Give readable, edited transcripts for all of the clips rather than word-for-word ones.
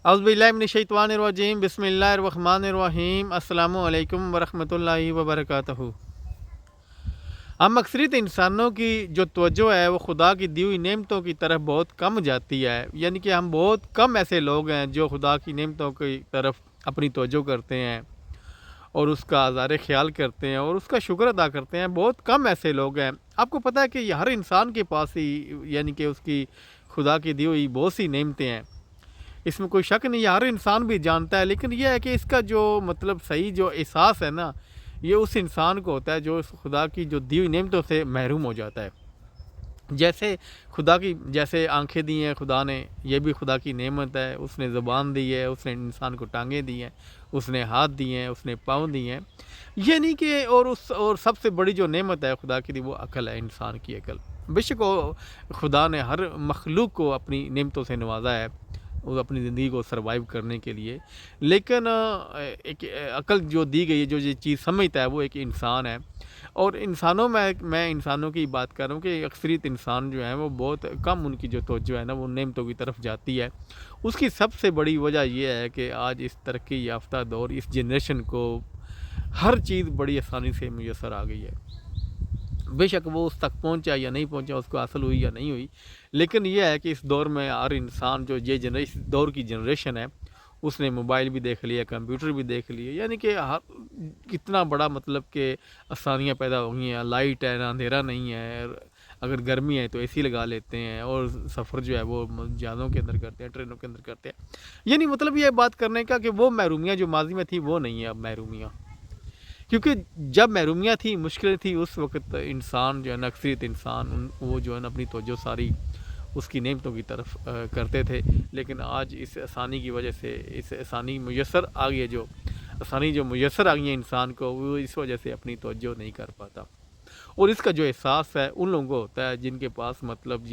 अऊज़ुबिल्लाहि बिस्मिल्लाहिर्रहमानिर्रहीम अस्सलामु अलैकुम वरहमतुल्लाहि वबरकातुहू। हम अक्सरियत इंसानों की जो तवज्जो है वो खुदा की दी हुई नेमतों की तरफ बहुत कम जाती है, यानी कि हम बहुत कम ऐसे लोग हैं जो खुदा की नेमतों की तरफ अपनी तवज्जो करते हैं और उसका आज़ार ख्याल करते हैं और उसका शुक्र अदा करते हैं। बहुत कम ऐसे लोग हैं। आपको पता है कि हर इंसान के पास ही यानी कि उसकी खुदा की दी हुई बहुत सी नेमतें हैं, इसमें कोई शक नहीं है, हर इंसान भी जानता है। लेकिन यह है कि इसका जो मतलब सही जो एहसास है ना, ये उस इंसान को होता है जो उस खुदा की जो दी हुई नेमतों से महरूम हो जाता है। जैसे खुदा की जैसे आंखें दी हैं खुदा ने, ये भी खुदा की नेमत है। उसने ज़ुबान दी है, उसने इंसान को टांगें दी हैं, उसने हाथ दिए हैं, उसने पाँव दिए हैं। ये नहीं कि और सबसे बड़ी जो नेमत है खुदा की दी वो अकल है, इंसान की अकल। बेशक खुदा ने हर मखलूक को अपनी नेमतों से नवाजा है वो अपनी ज़िंदगी को सर्वाइव करने के लिए। लेकिन एक अकल जो दी गई है, जो ये चीज़ समझता है, वो एक इंसान है। और इंसानों में मैं इंसानों की बात कर रहा हूँ कि अक्सरियत इंसान जो है वो बहुत कम उनकी जो तवज्जो है ना वो नेमतों की तरफ जाती है। उसकी सबसे बड़ी वजह यह है कि आज इस तरक्की याफ्ता दौर, इस जनरेशन को हर चीज़ बड़ी आसानी से मुयसर आ गई है। बेशक वो उस तक पहुंचा या नहीं पहुंचा, उसको हासिल हुई या नहीं हुई, लेकिन यह है कि इस दौर में हर इंसान जो ये जनरेशन दौर की जनरेशन है, उसने मोबाइल भी देख लिया, कंप्यूटर भी देख लिया, यानी कि कितना बड़ा मतलब कि आसानियाँ पैदा हो गई हैं। लाइट है ना, अंधेरा नहीं है, अगर गर्मी है तो एसी लगा लेते हैं और सफ़र जो है वो जहाज़ों के अंदर करते हैं, ट्रेनों के अंदर करते हैं। यानी मतलब ये बात करने का कि वो महरूमियाँ जो माजी में थी वो नहीं है अब महरूमियाँ, क्योंकि जब महरूमियाँ थी, मुश्किलें थी, उस वक्त इंसान जो है ना, अक्सरियत इंसान वो जो है ना अपनी तवज्जो सारी उसकी नेमतों की तरफ करते थे। लेकिन आज इस आसानी की वजह से, इस आसानी मुयसर आ गई है, जो आसानी जो मुयसर आ गई है इंसान को, वो इस वजह से अपनी तवज्जो नहीं कर पाता। और इसका जो एहसास है उन लोगों को होता है जिनके पास मतलब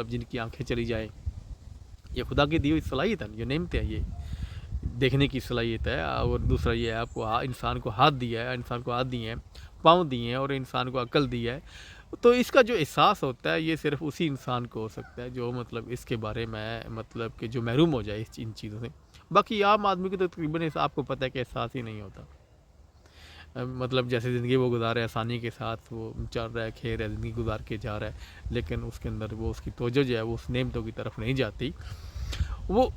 जिनकी आंखें चली जाएँ। ये खुदा की दी हुई सलाहियत है, जो नेमतें हैं, ये देखने की सलाहियत है। और दूसरा ये है, आपको इंसान को हाथ दिया है, इंसान को हाथ दिए हैं, पाँव दिए हैं और इंसान को अकल दी है। तो इसका जो एहसास होता है ये सिर्फ उसी इंसान को हो सकता है जो मतलब इसके बारे में मतलब कि जो महरूम हो जाए इन चीज़ों से। बाकी आम आदमी को तो तकरीबन आपको पता है कि एहसास ही नहीं होता। मतलब जैसे ज़िंदगी वो गुजार रहा है, आसानी के साथ वो चल रहा है, खेल रहा है, ज़िंदगी गुजार के जा रहा है, लेकिन उसके अंदर वो उसकी तवज्जो जो है वो उस नेमतों की तरफ नहीं जाती। वो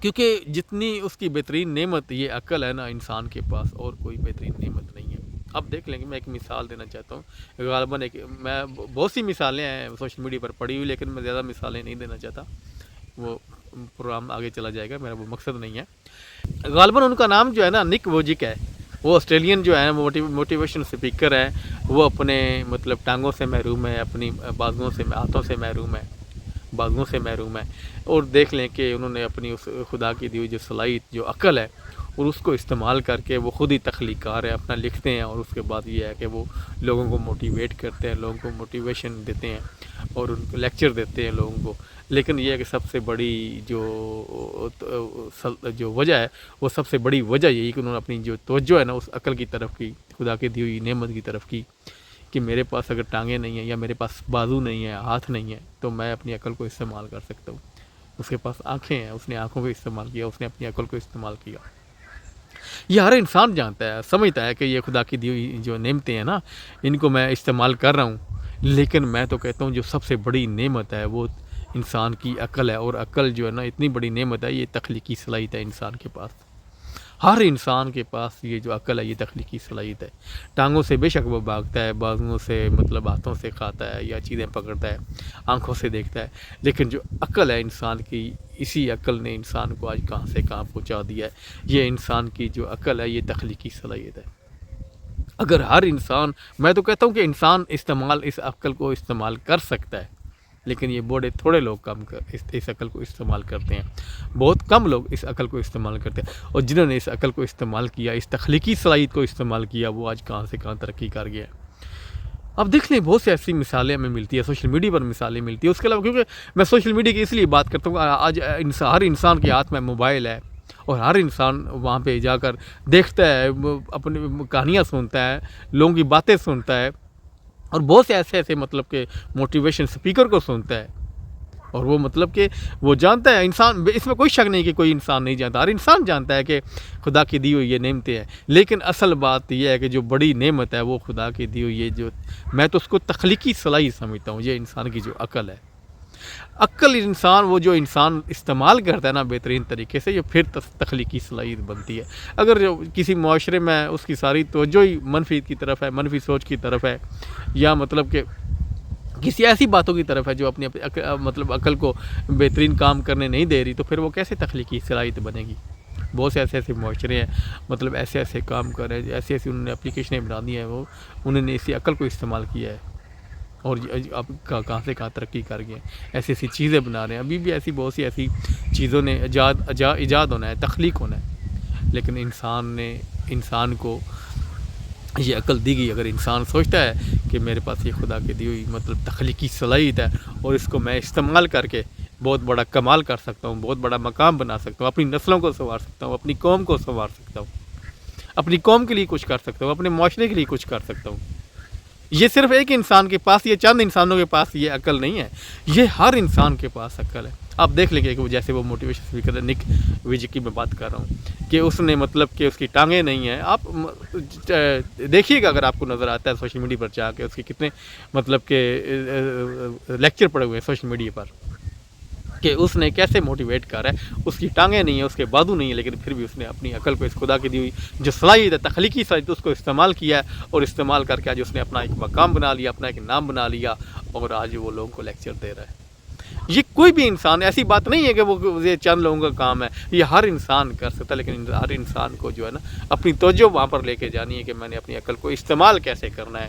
क्योंकि जितनी उसकी बेहतरीन नेमत ये अकल है ना इंसान के पास, और कोई बेहतरीन नेमत नहीं है। अब देख लेंगे, मैं एक मिसाल देना चाहता हूँ। ग़ालिबन मैं बहुत सी मिसालें हैं सोशल मीडिया पर पड़ी हुई, लेकिन मैं ज़्यादा मिसालें नहीं देना चाहता, वो प्रोग्राम आगे चला जाएगा, मेरा वो मकसद नहीं है। ग़ालिबन उनका नाम जो है ना निक वोजिक है। वो ऑस्ट्रेलियन जो है मोटिवेशन स्पीकर है। वो अपने मतलब टांगों से महरूम है, अपनी बाजुओं से, हाथों से महरूम है, बाजुओं से महरूम है। और देख लें कि उन्होंने अपनी उस खुदा की दी हुई जो सलाहियत, जो अकल है, और उसको इस्तेमाल करके वो ख़ुद ही तख्लीकार है, अपना लिखते हैं। और उसके बाद ये है कि वो लोगों को मोटिवेट करते हैं, लोगों को मोटिवेशन देते हैं और उनको लेक्चर देते हैं लोगों को। लेकिन यह है कि सबसे बड़ी जो वजह है, वो सबसे बड़ी वजह यही कि उन्होंने अपनी जो तवज्जो है ना उस अकल की तरफ की, खुदा की दी हुई नेमत की तरफ की, कि मेरे पास अगर टांगें नहीं हैं या मेरे पास बाजू नहीं है, हाथ नहीं है, तो मैं अपनी अकल को इस्तेमाल कर सकता हूँ। उसके पास आंखें हैं, उसने आंखों को इस्तेमाल किया, उसने अपनी अकल को इस्तेमाल किया। ये हर इंसान जानता है, समझता है कि ये खुदा की दी हुई जो नेमतें हैं ना, इनको मैं इस्तेमाल कर रहा हूँ। लेकिन मैं तो कहता हूँ जो सबसे बड़ी नेमत है वो इंसान की अकल है। और अकल जो है ना इतनी बड़ी नेमत है, ये तख्लीकी सलाहियत है इंसान के पास। हर इंसान के पास ये जो अकल है ये तख्लीकी सलाहियत है। टांगों से बेशक वो भागता है, बाजुओं से मतलब हाथों से खाता है या चीज़ें पकड़ता है, आंखों से देखता है, लेकिन जो अकल है इंसान की, इसी अकल ने इंसान को आज कहाँ से कहाँ पहुँचा दिया है। ये इंसान की जो अकल है ये तख्लीकी सलाहियत है। अगर हर इंसान, मैं तो कहता हूँ कि इंसान इस अकल को इस्तेमाल कर सकता है, लेकिन ये बड़े थोड़े लोग इस अकल को इस्तेमाल करते हैं। बहुत कम लोग इस अकल को इस्तेमाल करते हैं। और जिन्होंने इस अकल को इस्तेमाल किया, इस तख्लीकी सलाहियत को इस्तेमाल किया, वो आज कहाँ से कहाँ तरक्की कर गया है। अब देख लें, बहुत सी ऐसी मिसालें हमें मिलती है, सोशल मीडिया पर मिसालें मिलती है। उसके अलावा क्योंकि मैं सोशल मीडिया की इसलिए बात करता हूँ, आज हर इंसान के हाथ में मोबाइल है और हर इंसान वहाँ पे जाकर देखता है, अपनी कहानियाँ सुनता है, लोगों की बातें सुनता है, और बहुत से ऐसे मतलब के मोटिवेशन स्पीकर को सुनता है। اور وہ مطلب کہ وہ جانتا ہے انسان، اس میں کوئی شک نہیں کہ کوئی انسان نہیں جانتا، ہر انسان جانتا ہے کہ خدا کی دی ہوئی یہ نعمتیں ہیں، لیکن اصل بات یہ ہے کہ جو بڑی نعمت ہے وہ خدا کی دی ہوئی یہ جو، میں تو اس کو تخلیقی صلاحیت سمجھتا ہوں، یہ انسان کی جو عقل ہے، عقل انسان وہ جو انسان استعمال کرتا ہے نا بہترین طریقے سے، یہ پھر تخلیقی صلاحیت بنتی ہے۔ اگر جو کسی معاشرے میں اس کی ساری توجہ ہی منفی کی طرف ہے، منفی سوچ کی طرف ہے، یا مطلب کہ کسی ایسی باتوں کی طرف ہے جو اپنی مطلب عقل کو بہترین کام کرنے نہیں دے رہی، تو پھر وہ کیسے تخلیقی صلاحیت بنے گی؟ بہت سے ایسے معاشرے ہیں مطلب ایسے کام کر رہے ہیں، ایسی انہوں نے اپلیکیشنیں بنا دی ہیں، وہ انہوں نے اسی عقل کو استعمال کیا ہے اور اب کہاں سے کہاں ترقی کر گئے، ایسی چیزیں بنا رہے ہیں۔ ابھی بھی ایسی بہت سی ایسی چیزوں نے ایجاد ہونا ہے، تخلیق ہونا ہے، لیکن انسان کو یہ عقل دی گئی۔ اگر انسان سوچتا ہے کہ میرے پاس یہ خدا کی دی ہوئی مطلب تخلیقی صلاحیت ہے اور اس کو میں استعمال کر کے بہت بڑا کمال کر سکتا ہوں، بہت بڑا مقام بنا سکتا ہوں، اپنی نسلوں کو سنوار سکتا ہوں، اپنی قوم کو سنوار سکتا ہوں، اپنی قوم کے لیے کچھ کر سکتا ہوں، اپنے معاشرے کے لیے کچھ کر سکتا ہوں، یہ صرف ایک انسان کے پاس، یہ چند انسانوں کے پاس یہ عقل نہیں ہے، یہ ہر انسان کے پاس عقل ہے۔ آپ دیکھ لیں گے کہ جیسے وہ موٹیویشن اسپیکر ہے نک ویج کی میں بات کر رہا ہوں کہ اس نے مطلب کہ اس کی ٹانگیں نہیں ہیں، آپ دیکھیے گا اگر آپ کو نظر آتا ہے سوشل میڈیا پر جا کے اس کے کتنے مطلب کہ لیکچر پڑے ہوئے ہیں سوشل میڈیا پر کہ اس نے کیسے موٹیویٹ کر رہا ہے، اس کی ٹانگیں نہیں ہیں، اس کے بازو نہیں ہیں، لیکن پھر بھی اس نے اپنی عقل کو، اس خدا کی دی ہوئی جو صلاحیت ہے تخلیقی صلاحیت، اس کو استعمال کیا ہے اور استعمال کر کے آج اس نے اپنا ایک مقام بنا لیا، اپنا ایک نام بنا لیا اور آج وہ لوگوں کو لیکچر دے رہا ہے۔ یہ کوئی بھی انسان، ایسی بات نہیں ہے کہ وہ یہ چند لوگوں کا کام ہے، یہ ہر انسان کر سکتا ہے، لیکن ہر انسان کو جو ہے نا اپنی توجہ وہاں پر لے کے جانی ہے کہ میں نے اپنی عقل کو استعمال کیسے کرنا ہے۔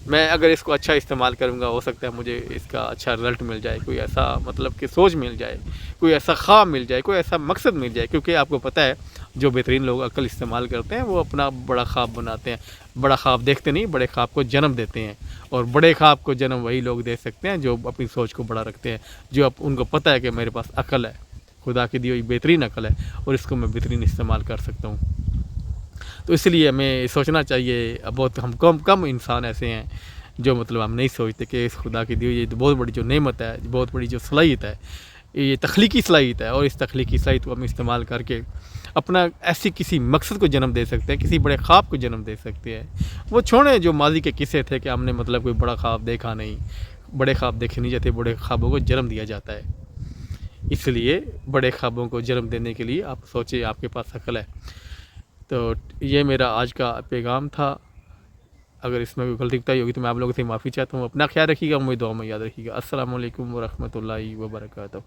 میں اگر اس کو اچھا استعمال کروں گا ہو سکتا ہے مجھے اس کا اچھا رزلٹ مل جائے، کوئی ایسا مطلب کہ سوچ مل جائے، کوئی ایسا خواب مل جائے، کوئی ایسا مقصد مل جائے، کیونکہ آپ کو پتہ ہے جو بہترین لوگ عقل استعمال کرتے ہیں وہ اپنا بڑا خواب بناتے ہیں، بڑا خواب دیکھتے نہیں، بڑے خواب کو جنم دیتے ہیں، اور بڑے خواب کو جنم وہی لوگ دے سکتے ہیں جو اپنی سوچ کو بڑا رکھتے ہیں، جو ان کو پتہ ہے کہ میرے پاس عقل ہے، خدا کی دی ہوئی بہترین عقل ہے اور اس کو میں بہترین استعمال کر سکتا ہوں۔ تو اس لیے ہمیں سوچنا چاہیے، بہت ہم کم انسان ایسے ہیں جو مطلب ہم نہیں سوچتے کہ اس خدا کی دی ہوئی یہ بہت بڑی جو نعمت ہے، بہت بڑی جو صلاحیت ہے، یہ تخلیقی صلاحیت ہے، اور اس تخلیقی صلاحیت کو ہم استعمال کر کے اپنا ایسی کسی مقصد کو جنم دے سکتے ہیں، کسی بڑے خواب کو جنم دے سکتے ہیں۔ وہ چھوڑیں جو ماضی کے قصے تھے کہ ہم نے مطلب کوئی بڑا خواب دیکھا نہیں، بڑے خواب دیکھے نہیں جاتے، بڑے خوابوں کو جنم دیا جاتا ہے۔ اس لیے بڑے خوابوں کو جنم دینے کے لیے آپ سوچیں، آپ کے پاس عقل ہے۔ تو یہ میرا آج کا پیغام تھا، اگر اس میں کوئی غلطی بتائی ہوگی تو میں آپ لوگوں سے معافی چاہتا ہوں۔ اپنا خیال رکھیے گا، مجھے دعا میں یاد رکھیے گا۔ السلام علیکم ورحمۃ اللہ وبرکاتہ۔